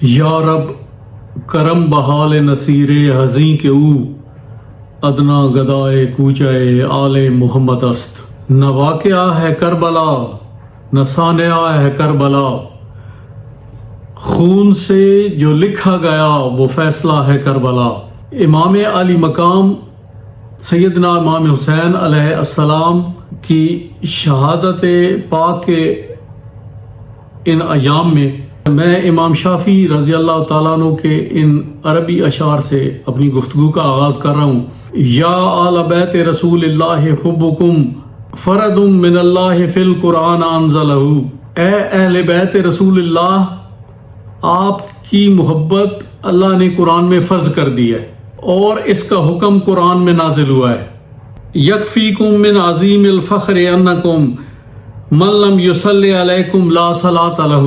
یا رب کرم بحال نصیر حزیں کے او ادنا گدائے کوچے آل محمد است. نہ واقعہ ہے کربلا نہ سانحہ ہے کربلا، خون سے جو لکھا گیا وہ فیصلہ ہے کربلا. امام علی مقام سیدنا امام حسین علیہ السلام کی شہادت پاک کے ان ایام میں امام شافعی رضی اللہ تعالیٰ عنہ کے ان عربی اشعار سے اپنی گفتگو کا آغاز کر رہا ہوں. یا آل بیت رسول اللہ حبکم فرد من اللہ فی القرآن انزلہ. اے اہل بیت رسول اللہ، آپ کی محبت اللہ نے قرآن میں فرض کر دی ہے اور اس کا حکم قرآن میں نازل ہوا ہے. یکفیکم من عظیم الفخر انکم من لم یصلی علیکم لا صلاۃ لہ.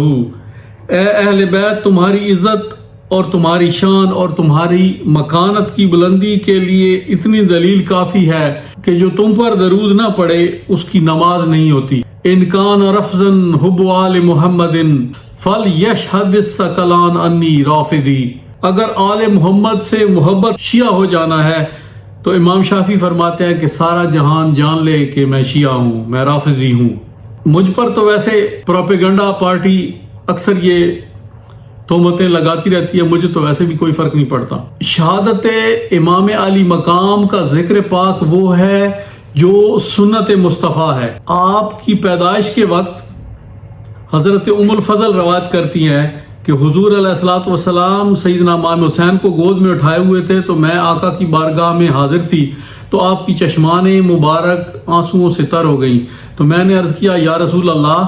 اے اہل بیت، تمہاری عزت اور تمہاری شان اور تمہاری مکانت کی بلندی کے لیے اتنی دلیل کافی ہے کہ جو تم پر درود نہ پڑے اس کی نماز نہیں ہوتی. ان کان رفضا حب آل محمد فلیشہد الثقلان انی رافضی. اگر آل محمد سے محبت شیعہ ہو جانا ہے تو امام شافعی فرماتے ہیں کہ سارا جہان جان لے کہ میں شیعہ ہوں، میں رافضی ہوں. مجھ پر تو ویسے پروپیگنڈا پارٹی اکثر یہ تہمتیں لگاتی رہتی ہے، مجھے تو ویسے بھی کوئی فرق نہیں پڑتا. شہادت امام علی مقام کا ذکر پاک وہ ہے جو سنت مصطفیٰ ہے. آپ کی پیدائش کے وقت حضرت ام الفضل روایت کرتی ہیں کہ حضور علیہ الصلوۃ والسلام سیدنا امام حسین کو گود میں اٹھائے ہوئے تھے تو میں آقا کی بارگاہ میں حاضر تھی تو آپ کی چشمان مبارک آنسوؤں سے تر ہو گئیں. تو میں نے عرض کیا یا رسول اللہ،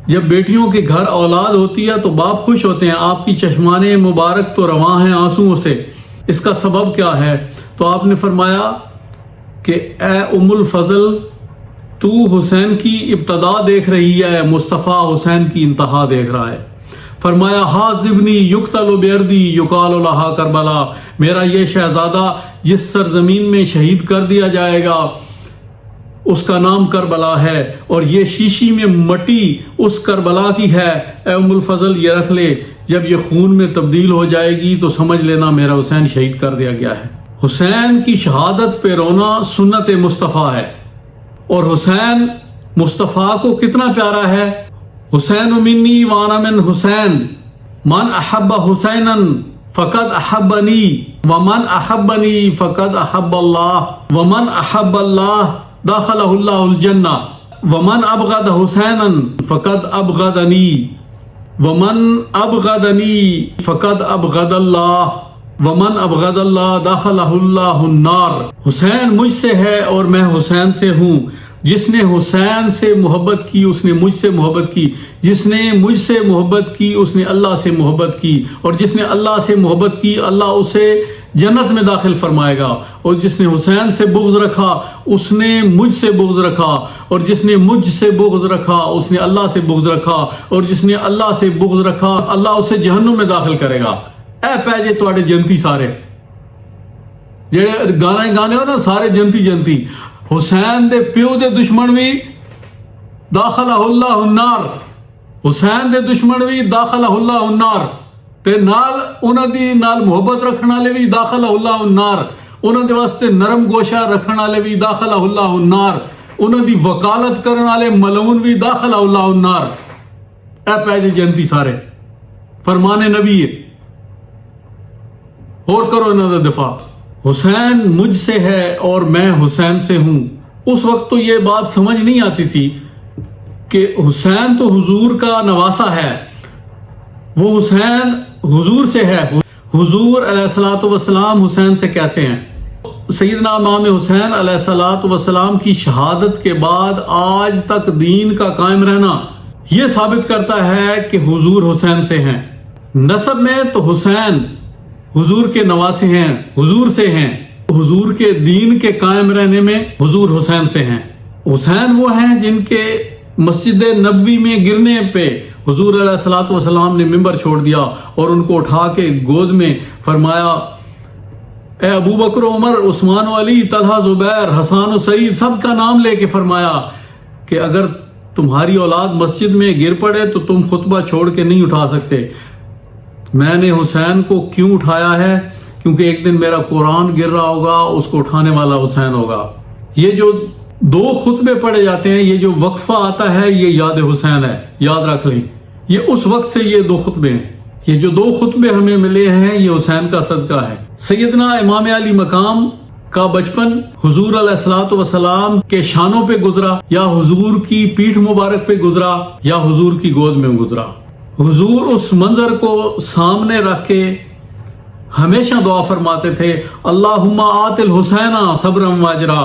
جب بیٹیوں کے گھر اولاد ہوتی ہے تو باپ خوش ہوتے ہیں، آپ کی چشمان مبارک تو رواں ہیں آنسوؤں سے، اس کا سبب کیا ہے؟ تو آپ نے فرمایا کہ اے ام الفضل، تو حسین کی ابتدا دیکھ رہی ہے، مصطفیٰ حسین کی انتہا دیکھ رہا ہے. فرمایا حاضبنی یقتل بیردی یقال لہا کربلا. میرا یہ شہزادہ جس سرزمین میں شہید کر دیا جائے گا اس کا نام کربلا ہے، اور یہ شیشی میں مٹی اس کربلا کی ہے. اے ام الفضل یہ رکھ لے، جب یہ خون میں تبدیل ہو جائے گی تو سمجھ لینا میرا حسین شہید کر دیا گیا ہے. حسین کی شہادت پہ رونا سنت مصطفیٰ ہے، اور حسین مصطفیٰ کو کتنا پیارا ہے. حسین منی وانا من حسین، من احب حسینا فقد احبنی ومن احبنی فقد احب اللہ ومن احب اللہ دخلہ اللہ الجنہ ومن ابغض حسینا فقد ابغضنی ومن ابغضنی فقد ابغض اللہ ومن ابغض اللہ دخلہ اللہ النار. حسین مجھ سے ہے اور میں حسین سے ہوں. جس نے حسین سے محبت کی اس نے مجھ سے محبت کی، جس نے مجھ سے محبت کی اس نے اللہ سے محبت کی، اور جس نے اللہ سے محبت کی اللہ اسے جنت میں داخل فرمائے گا. اور جس نے حسین سے بغض رکھا اس نے مجھ سے بغض رکھا، اور جس نے مجھ سے بغض رکھا اس نے اللہ سے بغض رکھا، اور جس نے اللہ سے بغض رکھا اللہ اسے جہنم میں داخل کرے گا. اے پیجے تواڈے جنتی سارے جڑے گانے ہو نا، سارے جنتی جنتی. حسین دے پیو دے دشمن بھی داخلہ اللہ النار، حسین دے دشمن بھی داخلہ اللہ النار، تے نال انہاں دی نال محبت رکھن والے بھی داخلہ اللہ النار، انہاں دے واسطے نرم گوشہ رکھن والے بھی داخلہ اللہ النار، انہاں دی وکالت کرن والے ملعون بھی داخلہ اللہ النار. اے پیجے جنتی سارے، فرمان نبی ہے، اور کرو انہاں دا دفاع. حسین مجھ سے ہے اور میں حسین سے ہوں. اس وقت تو یہ بات سمجھ نہیں آتی تھی کہ حسین تو حضور کا نواسہ ہے، وہ حسین حضور سے ہے. حضور علیہ الصلوۃ والسلام حسین سے کیسے ہیں؟ سیدنا امام حسین علیہ الصلوۃ والسلام کی شہادت کے بعد آج تک دین کا قائم رہنا یہ ثابت کرتا ہے کہ حضور حسین سے ہیں. نسب میں تو حسین حضور کے نواسے ہیں، حضور سے ہیں. حضور کے دین کے قائم رہنے میں حضور حسین سے ہیں. حسین وہ ہیں جن کے مسجد نبوی میں گرنے پہ حضور علیہ الصلوۃ والسلام نے ممبر چھوڑ دیا اور ان کو اٹھا کے گود میں فرمایا اے ابو بکر عمر عثمان و علی طلحہ زبیر حسان و سعید، سب کا نام لے کے فرمایا کہ اگر تمہاری اولاد مسجد میں گر پڑے تو تم خطبہ چھوڑ کے نہیں اٹھا سکتے. میں نے حسین کو کیوں اٹھایا ہے؟ کیونکہ ایک دن میرا قرآن گر رہا ہوگا، اس کو اٹھانے والا حسین ہوگا۔ یہ جو 2 خطبے پڑھے جاتے ہیں، یہ جو وقفہ آتا ہے، یہ یاد حسین ہے، یاد رکھ لیں۔ یہ اس وقت سے یہ 2 خطبے ہیں، یہ جو 2 خطبے ہمیں ملے ہیں، یہ حسین کا صدقہ ہے۔ سیدنا امام علی مقام کا بچپن حضور علیہ الصلوۃ والسلام کے شانوں پہ گزرا، یا حضور کی پیٹھ مبارک پہ گزرا، یا حضور کی گود میں گزرا۔ حضور اس منظر کو سامنے رکھ کے ہمیشہ دعا فرماتے تھے، اللہم آت الحسین صبرا واجرا،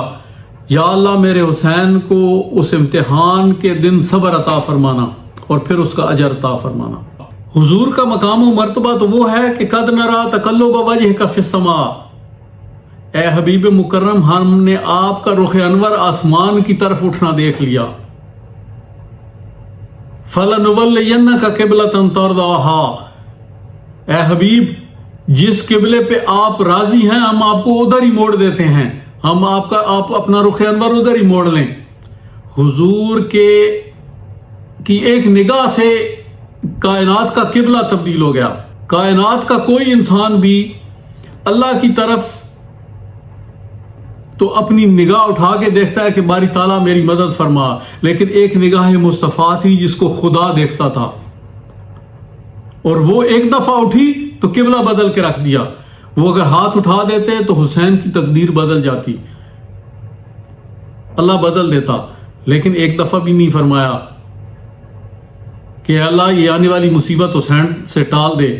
یا اللہ میرے حسین کو اس امتحان کے دن صبر عطا فرمانا اور پھر اس کا اجر عطا فرمانا۔ حضور کا مقام و مرتبہ تو وہ ہے کہ قد نرا تقلب وجہک فی السماء، اے حبیب مکرم، ہم نے آپ کا رخ انور آسمان کی طرف اٹھنا دیکھ لیا۔ فَلَنُوَلِّيَنَّكَ قِبْلَةً تَرْضَاهَا، اے حبیب جس قبلے پہ آپ راضی ہیں ہم آپ کو ادھر ہی موڑ دیتے ہیں، ہم آپ اپنا رخ انور ادھر ہی موڑ لیں۔ حضور کی ایک نگاہ سے کائنات کا قبلہ تبدیل ہو گیا۔ کائنات کا کوئی انسان بھی اللہ کی طرف تو اپنی نگاہ اٹھا کے دیکھتا ہے کہ باری تعالیٰ میری مدد فرما، لیکن ایک نگاہ مصطفیٰ تھی جس کو خدا دیکھتا تھا، اور وہ ایک دفعہ اٹھی تو قبلہ بدل کے رکھ دیا۔ وہ اگر ہاتھ اٹھا دیتے تو حسین کی تقدیر بدل جاتی، اللہ بدل دیتا، لیکن ایک دفعہ بھی نہیں فرمایا کہ اللہ یہ آنے والی مصیبت حسین سے ٹال دے۔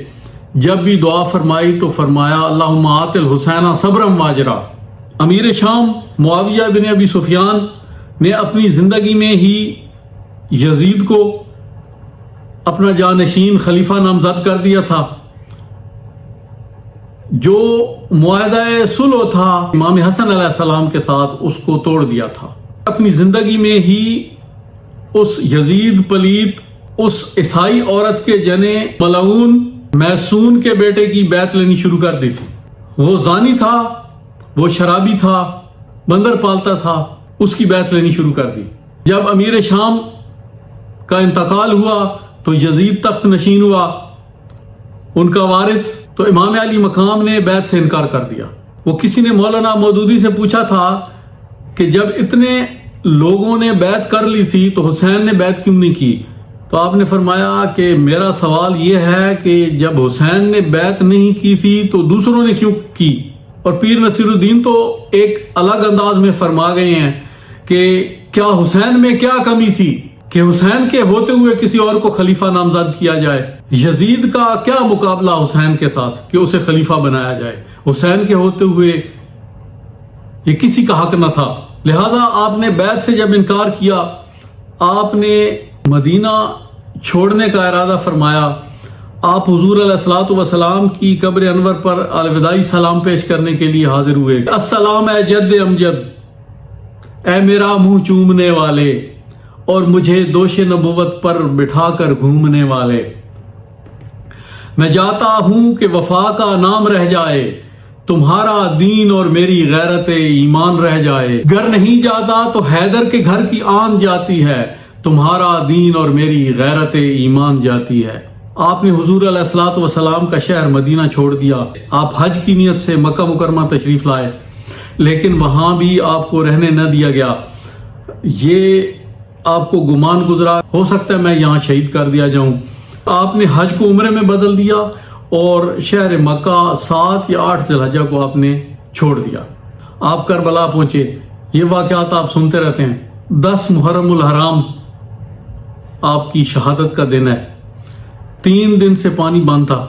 جب بھی دعا فرمائی تو فرمایا اللہم آت الحسین صبرا واجرا۔ امیر شام معاویہ بن ابی سفیان نے اپنی زندگی میں ہی یزید کو اپنا جانشین خلیفہ نامزد کر دیا تھا۔ جو معاہدہ صلح تھا امام حسن علیہ السلام کے ساتھ، اس کو توڑ دیا تھا۔ اپنی زندگی میں ہی اس یزید پلیت، اس عیسائی عورت کے جنے ملعون میسون کے بیٹے کی بیعت لینی شروع کر دی تھی۔ وہ زانی تھا، وہ شرابی تھا، بندر پالتا تھا، اس کی بیعت لینی شروع کر دی۔ جب امیر شام کا انتقال ہوا تو یزید تخت نشین ہوا، ان کا وارث، تو امام علی مقام نے بیعت سے انکار کر دیا۔ وہ کسی نے مولانا مودودی سے پوچھا تھا کہ جب اتنے لوگوں نے بیعت کر لی تھی تو حسین نے بیعت کیوں نہیں کی؟ تو آپ نے فرمایا کہ میرا سوال یہ ہے کہ جب حسین نے بیعت نہیں کی تھی تو دوسروں نے کیوں کی؟ اور پیر نصیر الدین تو ایک الگ انداز میں فرما گئے ہیں کہ کیا حسین میں کیا کمی تھی کہ حسین کے ہوتے ہوئے کسی اور کو خلیفہ نامزد کیا جائے؟ یزید کا کیا مقابلہ حسین کے ساتھ کہ اسے خلیفہ بنایا جائے؟ حسین کے ہوتے ہوئے یہ کسی کا حق نہ تھا۔ لہذا آپ نے بیعت سے جب انکار کیا، آپ نے مدینہ چھوڑنے کا ارادہ فرمایا۔ آپ حضور علیہ الصلوۃ والسلام کی قبر انور پر الوداعی سلام پیش کرنے کے لیے حاضر ہوئے۔ السلام اے جد امجد، اے میرا منہ چومنے والے اور مجھے دوش نبوت پر بٹھا کر گھومنے والے، میں جاتا ہوں کہ وفا کا نام رہ جائے، تمہارا دین اور میری غیرت ایمان رہ جائے۔ گھر نہیں جاتا تو حیدر کے گھر کی آن جاتی ہے، تمہارا دین اور میری غیرت ایمان جاتی ہے۔ آپ نے حضور علیہ الصلوۃ والسلام کا شہر مدینہ چھوڑ دیا۔ آپ حج کی نیت سے مکہ مکرمہ تشریف لائے، لیکن وہاں بھی آپ کو رہنے نہ دیا گیا۔ یہ آپ کو گمان گزرا ہو سکتا ہے میں یہاں شہید کر دیا جاؤں۔ آپ نے حج کو عمرے میں بدل دیا اور شہر مکہ 7 یا 8 ذی الحجہ کو آپ نے چھوڑ دیا۔ آپ کربلا پہنچے۔ یہ واقعات آپ سنتے رہتے ہیں۔ 10 محرم الحرام آپ کی شہادت کا دن ہے۔ 3 دن سے پانی بند تھا۔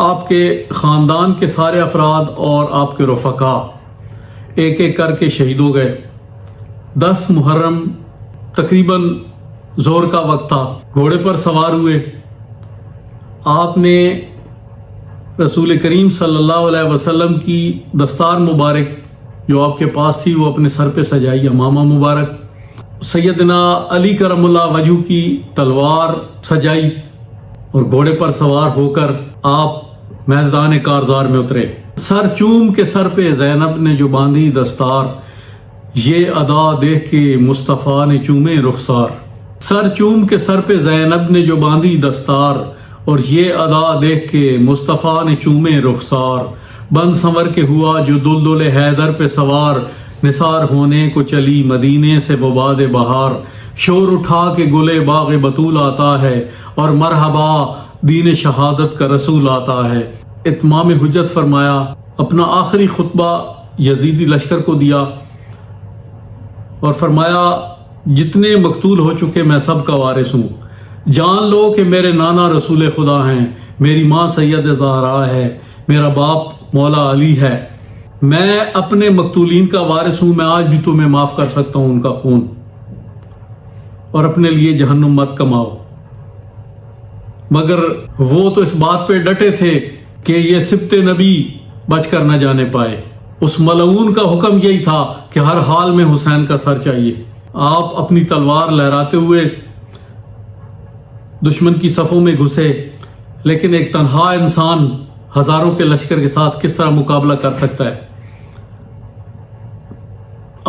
آپ کے خاندان کے سارے افراد اور آپ کے رفقا ایک ایک کر کے شہید ہو گئے۔ 10 محرم تقریباً زور کا وقت تھا، گھوڑے پر سوار ہوئے۔ آپ نے رسول کریم صلی اللہ علیہ وسلم کی دستار مبارک جو آپ کے پاس تھی وہ اپنے سر پہ سجائی، امامہ مبارک۔ سیدنا علی کرم اللہ وجہ کی تلوار سجائی اور گھوڑے پر سوار ہو کر آپ میدان کارزار میں اترے۔ سر چوم کے سر پہ زینب نے جو باندھی دستار، یہ ادا دیکھ کے مصطفیٰ نے چومے رخسار۔ سر چوم کے سر پہ زینب نے جو باندھی دستار، اور یہ ادا دیکھ کے مصطفیٰ نے چومے رخسار، بن سنور کے ہوا جو دلدل حیدر پہ سوار، نثار ہونے کو چلی مدینے سے وہ باد بہار، شور اٹھا کے گلے باغ بطول آتا ہے، اور مرحبا دین شہادت کا رسول آتا ہے۔ اتمام حجت فرمایا، اپنا آخری خطبہ یزیدی لشکر کو دیا اور فرمایا جتنے مقتول ہو چکے میں سب کا وارث ہوں، جان لو کہ میرے نانا رسول خدا ہیں، میری ماں سید زہرا ہے، میرا باپ مولا علی ہے، میں اپنے مقتولین کا وارث ہوں، میں آج بھی تمہیں معاف کر سکتا ہوں ان کا خون، اور اپنے لیے جہنم مت کماؤ۔ مگر وہ تو اس بات پہ ڈٹے تھے کہ یہ سبط نبی بچ کر نہ جانے پائے۔ اس ملعون کا حکم یہی تھا کہ ہر حال میں حسین کا سر چاہیے۔ آپ اپنی تلوار لہراتے ہوئے دشمن کی صفوں میں گھسے، لیکن ایک تنہا انسان ہزاروں کے لشکر کے ساتھ کس طرح مقابلہ کر سکتا ہے؟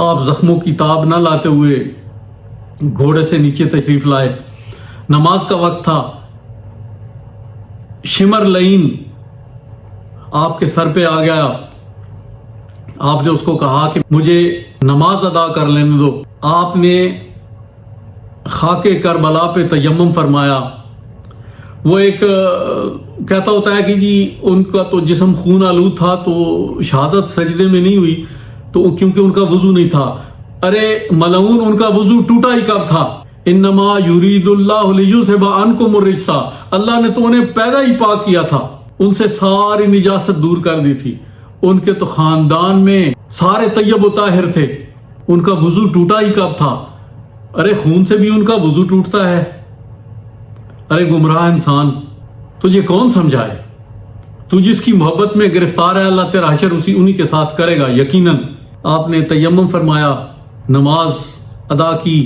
آپ زخموں کی تاب نہ لاتے ہوئے گھوڑے سے نیچے تشریف لائے۔ نماز کا وقت تھا، شمر لعین آپ کے سر پہ آ گیا۔ آپ نے اس کو کہا کہ مجھے نماز ادا کر لینے دو۔ آپ نے خاک کربلا پہ تیمم فرمایا۔ وہ ایک کہتا ہوتا ہے کہ جی ان کا تو جسم خون آلود تھا، تو شہادت سجدے میں نہیں ہوئی تو کیونکہ ان کا وضو نہیں تھا۔ ارے ملعون، ان کا وضو ٹوٹا ہی کب تھا؟ انما یرید اللہ لیذھب عنکم الرجس، اللہ نے تو انہیں پیدا ہی پاک کیا تھا، ان سے ساری نجاست دور کر دی تھی۔ ان کے تو خاندان میں سارے طیب و طاہر تھے، ان کا وضو ٹوٹا ہی کب تھا؟ ارے خون سے بھی ان کا وضو ٹوٹتا ہے۔ ارے گمراہ انسان، تجھے کون سمجھائے؟ تو جس کی محبت میں گرفتار ہے، اللہ تیرا حشر انہی کے ساتھ کرے گا یقیناً۔ آپ نے تیمم فرمایا، نماز ادا کی۔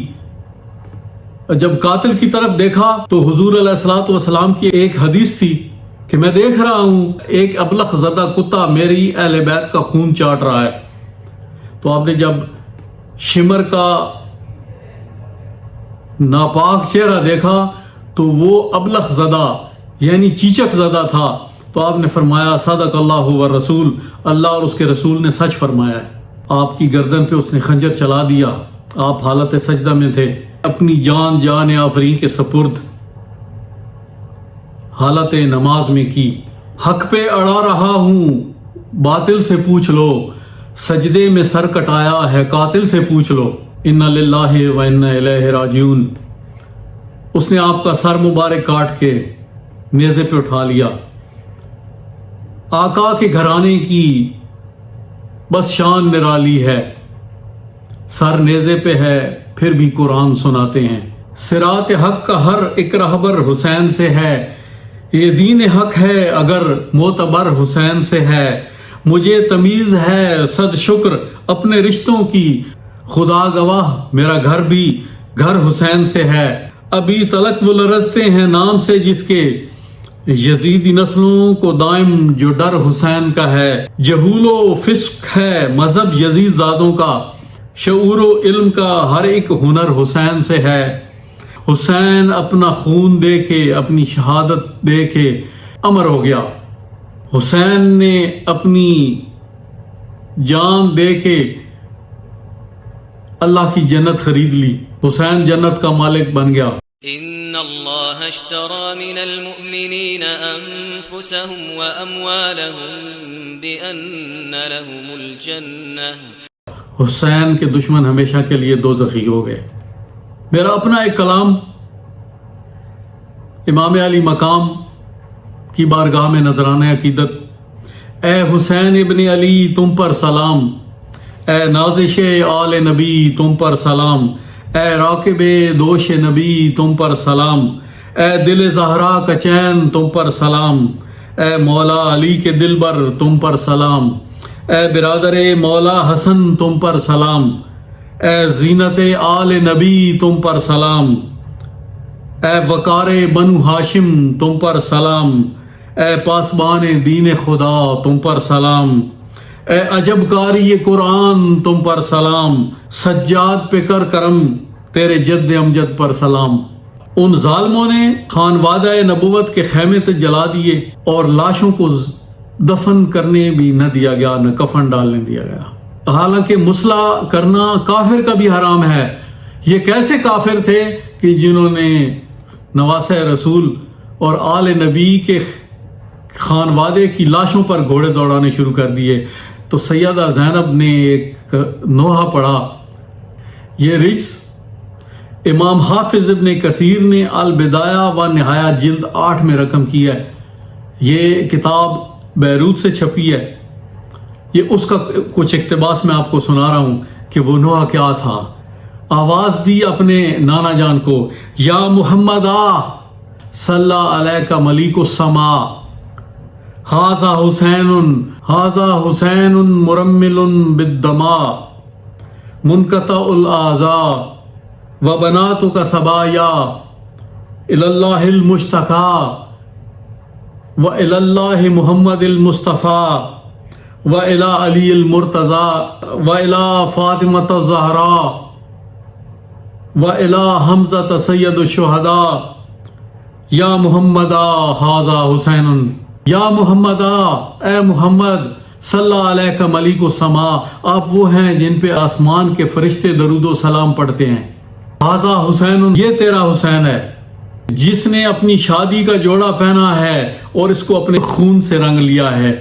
جب قاتل کی طرف دیکھا تو حضور علیہ الصلوۃ والسلام کی ایک حدیث تھی کہ میں دیکھ رہا ہوں ایک ابلخ زدہ کتا میری اہل بیت کا خون چاٹ رہا ہے۔ تو آپ نے جب شمر کا ناپاک چہرہ دیکھا تو وہ ابلخ زدہ یعنی چیچک زدہ تھا، تو آپ نے فرمایا صدق اللہ و رسول، اللہ اور اس کے رسول نے سچ فرمایا ہے۔ آپ کی گردن پہ اس نے خنجر چلا دیا۔ آپ حالت سجدہ میں تھے، اپنی جان آفرین کے سپرد حالت نماز میں کی۔ حق پہ اڑا رہا ہوں، باطل سے پوچھ لو، سجدے میں سر کٹایا ہے قاتل سے پوچھ لو، انا للہ و انا الیہ راجعون۔ اس نے آپ کا سر مبارک کاٹ کے نیزے پہ اٹھا لیا۔ آقا کے گھرانے کی بس شان نرالی ہے، سر نیزے پہ ہے پھر بھی قرآن سناتے ہیں۔ صراط حق کا ہر ایک رہبر حسین سے ہے، یہ دین حق ہے اگر معتبر حسین سے ہے۔ مجھے تمیز ہے صد شکر اپنے رشتوں کی، خدا گواہ میرا گھر بھی گھر حسین سے ہے۔ ابھی تلک وہ لرزتے ہیں نام سے جس کے، یزیدی نسلوں کو دائم جو ڈر حسین کا ہے۔ جہول و فسق ہے مذہب یزید زادوں کا، شعور و علم کا ہر ایک ہنر حسین سے ہے۔ حسین اپنا خون دے کے اپنی شہادت دے کے امر ہو گیا۔ حسین نے اپنی جان دے کے اللہ کی جنت خرید لی، حسین جنت کا مالک بن گیا۔ ان اللہ اشترى من المؤمنین انفسهم واموالهم بان لهم الجنہ۔ حسین کے دشمن ہمیشہ کے لیے دوزخی ہو گئے۔ میرا اپنا ایک کلام امام علی مقام کی بارگاہ میں نذرانہ عقیدت۔ اے حسین ابن علی تم پر سلام، اے نازش آل نبی تم پر سلام، اے راکب دوش نبی تم پر سلام، اے دل زہرا کا چین تم پر سلام، اے مولا علی کے دلبر تم پر سلام، اے برادر مولا حسن تم پر سلام، اے زینت آل نبی تم پر سلام، اے وقار بنو ہاشم تم پر سلام، اے پاسبان دین خدا تم پر سلام، اے عجب کاری قرآن تم پر سلام، سجاد پہ کر کرم تیرے جد امجد پر سلام۔ ان ظالموں نے خانوادہ نبوت کے خیمے تک جلا دیے اور لاشوں کو دفن کرنے بھی نہ دیا گیا، نہ کفن ڈالنے دیا گیا۔ حالانکہ مسلح کرنا کافر کا بھی حرام ہے۔ یہ کیسے کافر تھے کہ جنہوں نے نواسہ رسول اور آل نبی کے خانوادے کی لاشوں پر گھوڑے دوڑانے شروع کر دیے۔ تو سیدہ زینب نے ایک نوحہ پڑھا۔ یہ رجس امام حافظ ابن کثیر نے البدایہ و نہایہ جلد 8 میں رقم کی ہے۔ یہ کتاب بیروت سے چھپی ہے۔ یہ اس کا کچھ اقتباس میں آپ کو سنا رہا ہوں کہ وہ نوحہ کیا تھا۔ آواز دی اپنے نانا جان کو، یا محمد صلی علیہ کا ملیک السما، ھذا حسین مرمل بالدماء منقطع الاعضاء وبناتک صبایا الی اللہ المشتقى وإلی اللہ محمد المصطفیٰ وإلی علی المرتضیٰ وإلی فاطمۃ الزہراء وإلی حمزۃ سید الشہداء یا محمد ھذا حسین، یا محمد اے محمد صلی اللہ علیہ کا ملیک السما، آپ وہ ہیں جن پہ آسمان کے فرشتے درود و سلام پڑھتے ہیں۔ ھذا حسین، یہ تیرا حسین ہے جس نے اپنی شادی کا جوڑا پہنا ہے اور اس کو اپنے خون سے رنگ لیا ہے،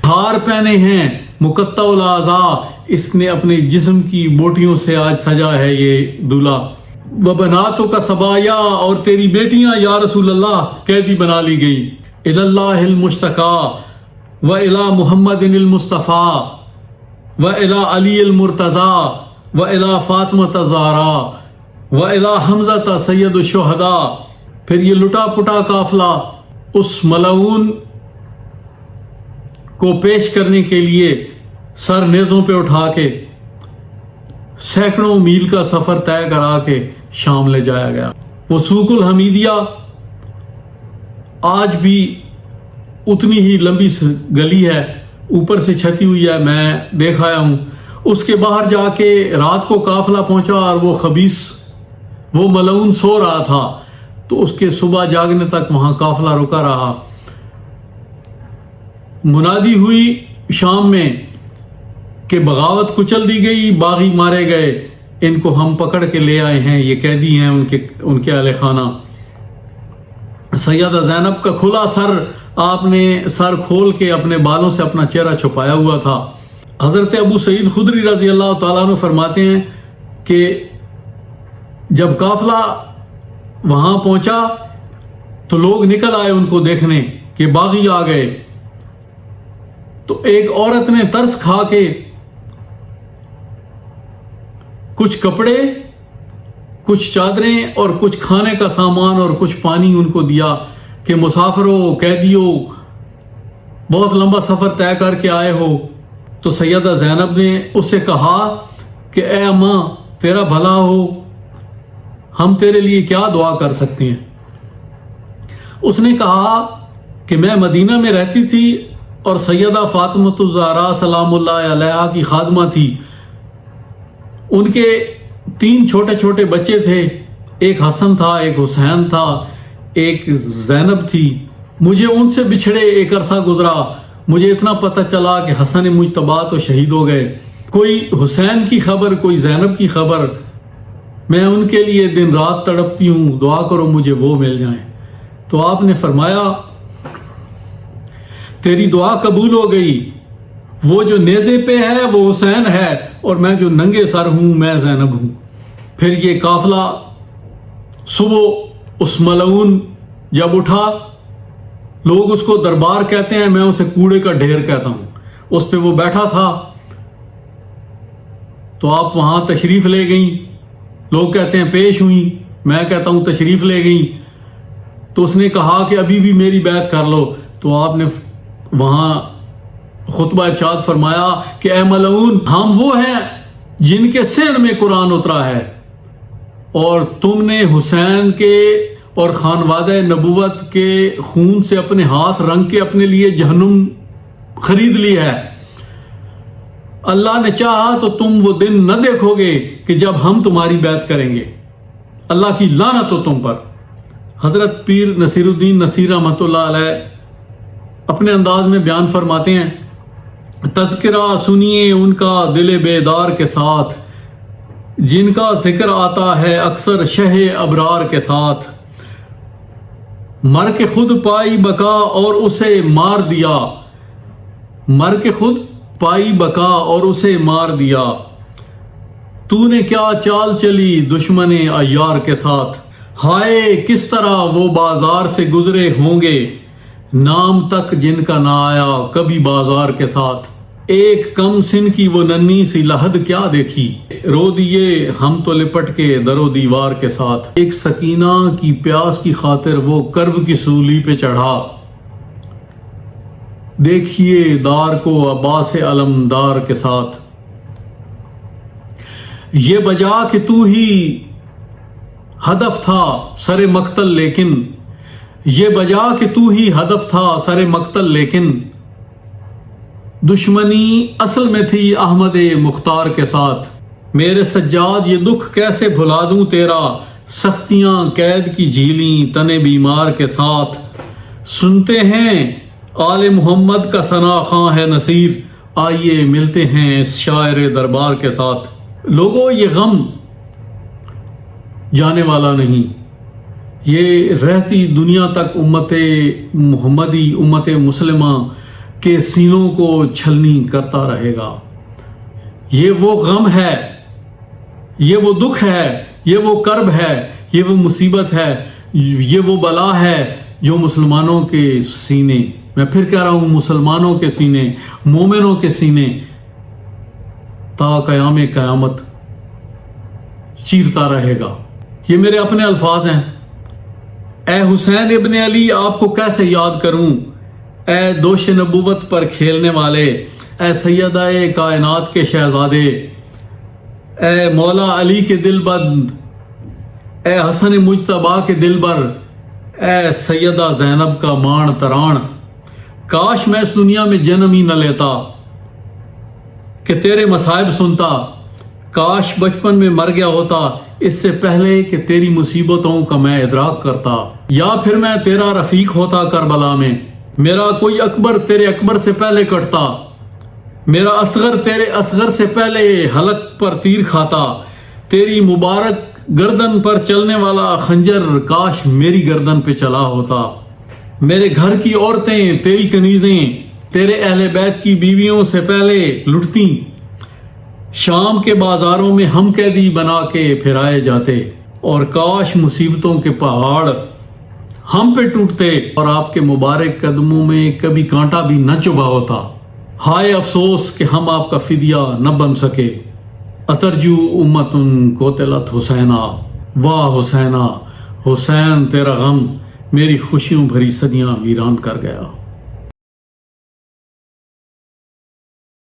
ہار پہنے ہیں مقطع الاعضاء، اس نے اپنے جسم کی بوٹیوں سے آج سجا ہے یہ دولہا، وبناتک صبایا، اور تیری بیٹیاں یا رسول اللہ قیدی بنا لی گئی، الی اللہ المشتقى وإلی محمد المصطفیٰ وإلی علی المرتضیٰ وإلی فاطمۃ الزہراء وإلی حمزۃ سید الشہداء۔ پھر یہ لٹا پٹا قافلہ اس ملعون کو پیش کرنے کے لیے سر نیزوں پہ اٹھا کے سینکڑوں میل کا سفر طے کرا کے شام لے جایا گیا۔ وہ سوق الحمیدیہ آج بھی اتنی ہی لمبی گلی ہے، اوپر سے چھتی ہوئی ہے، میں دیکھ آیا ہوں۔ اس کے باہر جا کے رات کو قافلہ پہنچا اور وہ خبیث، وہ ملعون سو رہا تھا، تو اس کے صبح جاگنے تک وہاں قافلہ رکا رہا۔ منادی ہوئی شام میں کہ بغاوت کچل دی گئی، باغی مارے گئے، ان کو ہم پکڑ کے لے آئے ہیں، یہ قیدی ہیں ان کے اہل خانہ۔ سیدہ زینب کا کھلا سر، آپ نے سر کھول کے اپنے بالوں سے اپنا چہرہ چھپایا ہوا تھا۔ حضرت ابو سعید خدری رضی اللہ تعالیٰ عنہ فرماتے ہیں کہ جب قافلہ وہاں پہنچا تو لوگ نکل آئے ان کو دیکھنے کہ باغی آ گئے، تو ایک عورت نے ترس کھا کے کچھ کپڑے، کچھ چادریں اور کچھ کھانے کا سامان اور کچھ پانی ان کو دیا کہ مسافروں، قیدیوں، بہت لمبا سفر طے کر کے آئے ہو۔ تو سیدہ زینب نے اس سے کہا کہ اے اماں، تیرا بھلا ہو، ہم تیرے لیے کیا دعا کر سکتے ہیں؟ اس نے کہا کہ میں مدینہ میں رہتی تھی اور سیدہ فاطمۃ الزہراء سلام اللہ علیہا کی خادمہ تھی، ان کے 3 چھوٹے چھوٹے بچے تھے، ایک حسن تھا، ایک حسین تھا، ایک زینب تھی۔ مجھے ان سے بچھڑے ایک عرصہ گزرا، مجھے اتنا پتہ چلا کہ حسن مجتبیٰ تو شہید ہو گئے، کوئی حسین کی خبر، کوئی زینب کی خبر، میں ان کے لیے دن رات تڑپتی ہوں، دعا کرو مجھے وہ مل جائیں۔ تو آپ نے فرمایا تیری دعا قبول ہو گئی، وہ جو نیزے پہ ہے وہ حسین ہے اور میں جو ننگے سر ہوں میں زینب ہوں۔ پھر یہ قافلہ صبح اس ملعون جب اٹھا، لوگ اس کو دربار کہتے ہیں، میں اسے کوڑے کا ڈھیر کہتا ہوں، اس پہ وہ بیٹھا تھا، تو آپ وہاں تشریف لے گئیں، لوگ کہتے ہیں پیش ہوئیں، میں کہتا ہوں تشریف لے گئیں۔ تو اس نے کہا کہ ابھی بھی میری بیعت کر لو، تو آپ نے وہاں خطبہ ارشاد فرمایا کہ اے ملعون، ہم وہ ہیں جن کے سر میں قرآن اترا ہے، اور تم نے حسین کے اور خانوادہ نبوت کے خون سے اپنے ہاتھ رنگ کے اپنے لیے جہنم خرید لی ہے۔ اللہ نے چاہا تو تم وہ دن نہ دیکھو گے کہ جب ہم تمہاری بیعت کریں گے، اللہ کی لعنت ہو تم پر۔ حضرت پیر نصیر الدین نصیر رحمۃ اللہ علیہ اپنے انداز میں بیان فرماتے ہیں، تذکرہ سنیے ان کا دل بیدار کے ساتھ، جن کا ذکر آتا ہے اکثر شہ ابرار کے ساتھ، مر کے خود پائی بقا اور اسے مار دیا، مر کے خود پائی بقا اور اسے مار دیا، تو نے کیا چال چلی دشمن عیار کے ساتھ، ہائے کس طرح وہ بازار سے گزرے ہوں گے، نام تک جن کا نہ آیا کبھی بازار کے ساتھ، ایک کم سن کی وہ ننھی سی لحد کیا دیکھی، رو دیے ہم تو لپٹ کے در و دیوار کے ساتھ، ایک سکینہ کی پیاس کی خاطر وہ کرب کی سولی پہ چڑھا، دیکھیے دار کو عباس علمدار کے ساتھ، یہ بجا کہ تو ہی ہدف تھا سر مقتل لیکن، یہ بجا کہ تو ہی ہدف تھا سر مقتل لیکن، دشمنی اصل میں تھی احمد مختار کے ساتھ، میرے سجاد یہ دکھ کیسے بھلا دوں تیرا، سختیاں قید کی جھیلیں تن بیمار کے ساتھ، سنتے ہیں آل محمد کا ثنا خواں ہے نصیر، آئیے ملتے ہیں اس شاعر دربار کے ساتھ۔ لوگوں یہ غم جانے والا نہیں، یہ رہتی دنیا تک امت محمدی، امت مسلمہ کے سینوں کو چھلنی کرتا رہے گا۔ یہ وہ غم ہے، یہ وہ دکھ ہے، یہ وہ کرب ہے، یہ وہ مصیبت ہے، یہ وہ بلا ہے جو مسلمانوں کے سینے، میں پھر کہہ رہا ہوں مسلمانوں کے سینے، مومنوں کے سینے تا قیام قیامت چیرتا رہے گا۔ یہ میرے اپنے الفاظ ہیں۔ اے حسین ابن علی آپ کو کیسے یاد کروں، اے دوش نبوت پر کھیلنے والے، اے سیدہ کائنات کے شہزادے، اے مولا علی کے دل بند، اے حسن مجتبیٰ کے دل بر، اے سیدہ زینب کا مان تران، کاش میں اس دنیا میں جنم ہی نہ لیتا کہ تیرے مصائب سنتا، کاش بچپن میں مر گیا ہوتا اس سے پہلے کہ تیری مصیبتوں کا میں ادراک کرتا، یا پھر میں تیرا رفیق ہوتا کربلا میں، میرا کوئی اکبر تیرے اکبر سے پہلے کٹتا، میرا اصغر تیرے اصغر سے پہلے حلق پر تیر کھاتا، تیری مبارک گردن پر چلنے والا خنجر کاش میری گردن پہ چلا ہوتا، میرے گھر کی عورتیں تیری کنیزیں تیرے اہل بیت کی بیویوں سے پہلے لٹتی، شام کے بازاروں میں ہم قیدی بنا کے پھرائے جاتے، اور کاش مصیبتوں کے پہاڑ ہم پہ ٹوٹتے اور آپ کے مبارک قدموں میں کبھی کانٹا بھی نہ چبھا ہوتا، ہائے افسوس کہ ہم آپ کا فدیہ نہ بن سکے، اترجو امتن قتلت حسینہ، واہ حسینہ، حسین تیرا غم میری خوشیوں بھری صدیاں ویران کر گیا۔